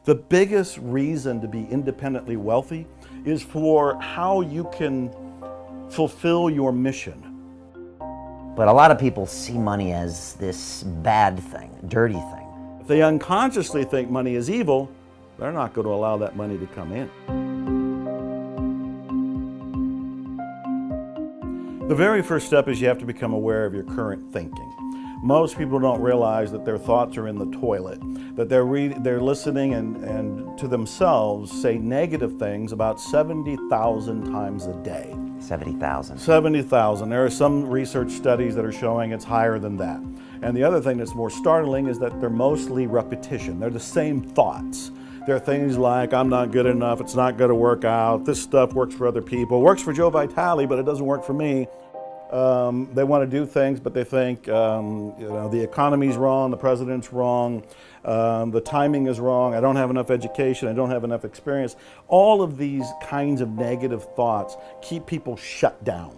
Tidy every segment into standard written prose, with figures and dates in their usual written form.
The biggest reason to be independently wealthy is for how you can fulfill your mission. But a lot of people see money as this bad thing, dirty thing. If they unconsciously think money is evil, they're not going to allow that money to come in. The very first step is you have to become aware of your current thinking. Most people don't realize that their thoughts are in the toilet, that they're listening and to themselves say negative things about 70,000 times a day. 70,000. 70,000. There are some research studies that are showing it's higher than that. And the other thing that's more startling is that they're mostly repetition. They're the same thoughts. There are things like, I'm not good enough, it's not going to work out, this stuff works for other people, works for Joe Vitale, but it doesn't work for me. They want to do things, but they think the economy's wrong, the president's wrong, the timing is wrong, I don't have enough education, I don't have enough experience. All of these kinds of negative thoughts keep people shut down.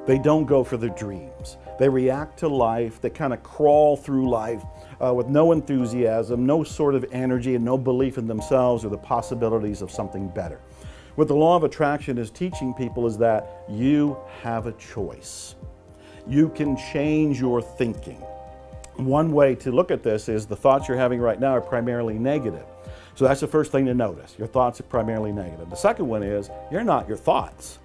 They don't go for their dreams. They react to life, they kind of crawl through life with no enthusiasm, no sort of energy, and no belief in themselves or the possibilities of something better. What the law of attraction is teaching people is that you have a choice. You can change your thinking. One way to look at this is the thoughts you're having right now are primarily negative. So that's the first thing to notice. Your thoughts are primarily negative. The second one is you're not your thoughts.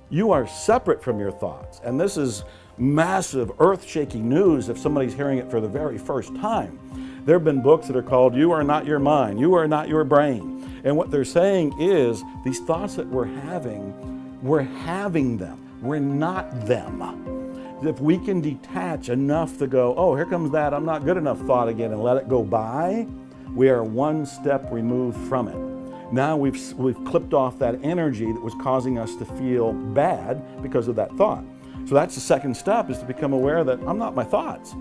You are separate from your thoughts. And this is massive, earth-shaking news if somebody's hearing it for the very first time. There have been books that are called You Are Not Your Mind, You Are Not Your Brain. And what they're saying is these thoughts that we're having them. We're not them. If we can detach enough to go, oh, here comes that I'm not good enough thought again, and let it go by, we are one step removed from it. Now we've clipped off that energy that was causing us to feel bad because of that thought. So that's the second step, is to become aware that I'm not my thoughts.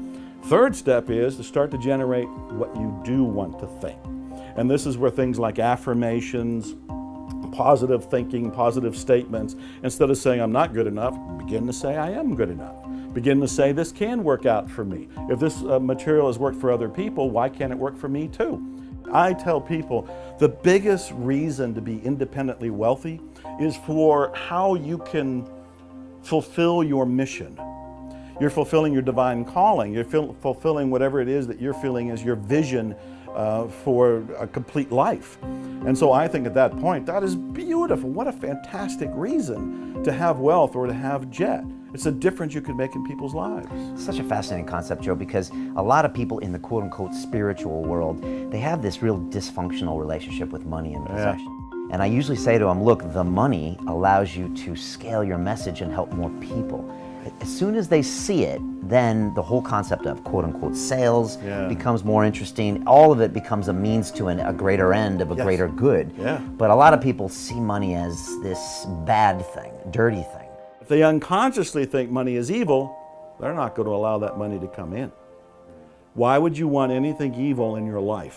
Third step is to start to generate what you do want to think. And this is where things like affirmations, positive thinking, positive statements, instead of saying I'm not good enough, begin to say I am good enough. Begin to say this can work out for me. If this material has worked for other people, why can't it work for me too? I tell people the biggest reason to be independently wealthy is for how you can fulfill your mission. You're fulfilling your divine calling. You're fulfilling whatever it is that you're feeling is your vision for a complete life. And so I think at that point, that is beautiful. What a fantastic reason to have wealth or to have jet. It's a difference you can make in people's lives. Such a fascinating concept, Joe, because a lot of people in the quote-unquote spiritual world, they have this real dysfunctional relationship with money and possession. And I usually say to them, look, the money allows you to scale your message and help more people. As soon as they see it, then the whole concept of quote-unquote sales becomes more interesting. All of it becomes a means to a greater end of a greater good. But a lot of people see money as this bad thing, dirty thing. If they unconsciously think money is evil, they're not going to allow that money to come in. Why would you want anything evil in your life?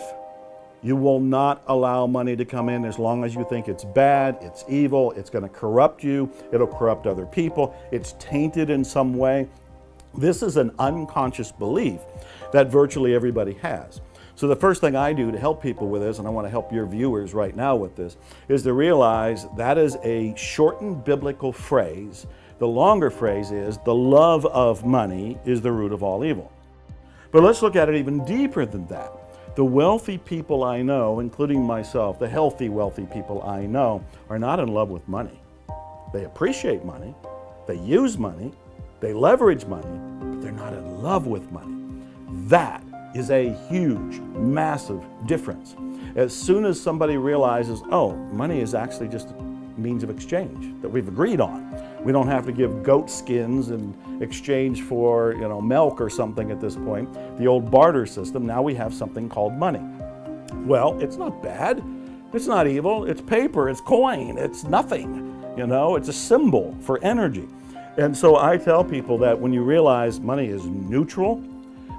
You will not allow money to come in as long as you think it's bad, it's evil, it's going to corrupt you, it'll corrupt other people, it's tainted in some way. This is an unconscious belief that virtually everybody has. So the first thing I do to help people with this, and I want to help your viewers right now with this, is to realize that is a shortened biblical phrase. The longer phrase is, the love of money is the root of all evil. But let's look at it even deeper than that. The wealthy people I know, including myself, the healthy, wealthy people I know, are not in love with money. They appreciate money, they use money, they leverage money, but they're not in love with money. That is a huge, massive difference. As soon as somebody realizes, oh, money is actually just a means of exchange that we've agreed on. We don't have to give goat skins in exchange for, milk or something at this point. The old barter system, now we have something called money. Well, it's not bad. It's not evil. It's paper. It's coin. It's nothing. It's a symbol for energy. And so I tell people that when you realize money is neutral,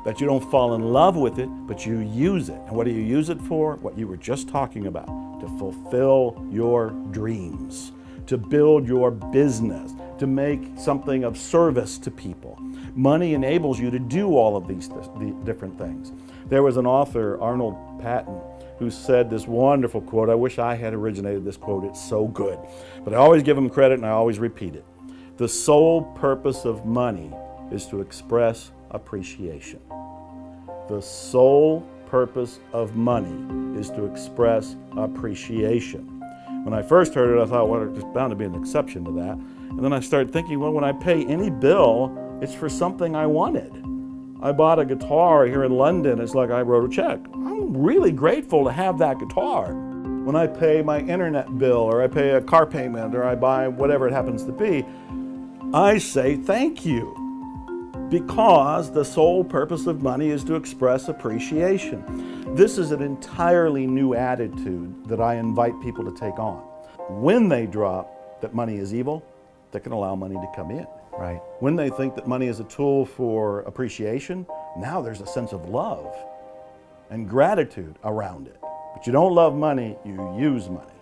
that you don't fall in love with it, but you use it. And what do you use it for? What you were just talking about, to fulfill your dreams, to build your business, to make something of service to people. Money enables you to do all of these different things. There was an author, Arnold Patton, who said this wonderful quote. I wish I had originated this quote. It's so good. But I always give him credit and I always repeat it. The sole purpose of money is to express appreciation. The sole purpose of money is to express appreciation. When I first heard it, I thought, well, there's bound to be an exception to that. And then I started thinking, well, when I pay any bill, it's for something I wanted. I bought a guitar here in London. It's like I wrote a check. I'm really grateful to have that guitar. When I pay my internet bill, or I pay a car payment, or I buy whatever it happens to be, I say thank you. Because the sole purpose of money is to express appreciation. This is an entirely new attitude that I invite people to take on. When they drop that money is evil, they can allow money to come in. Right. When they think that money is a tool for appreciation, now there's a sense of love and gratitude around it. But you don't love money, you use money.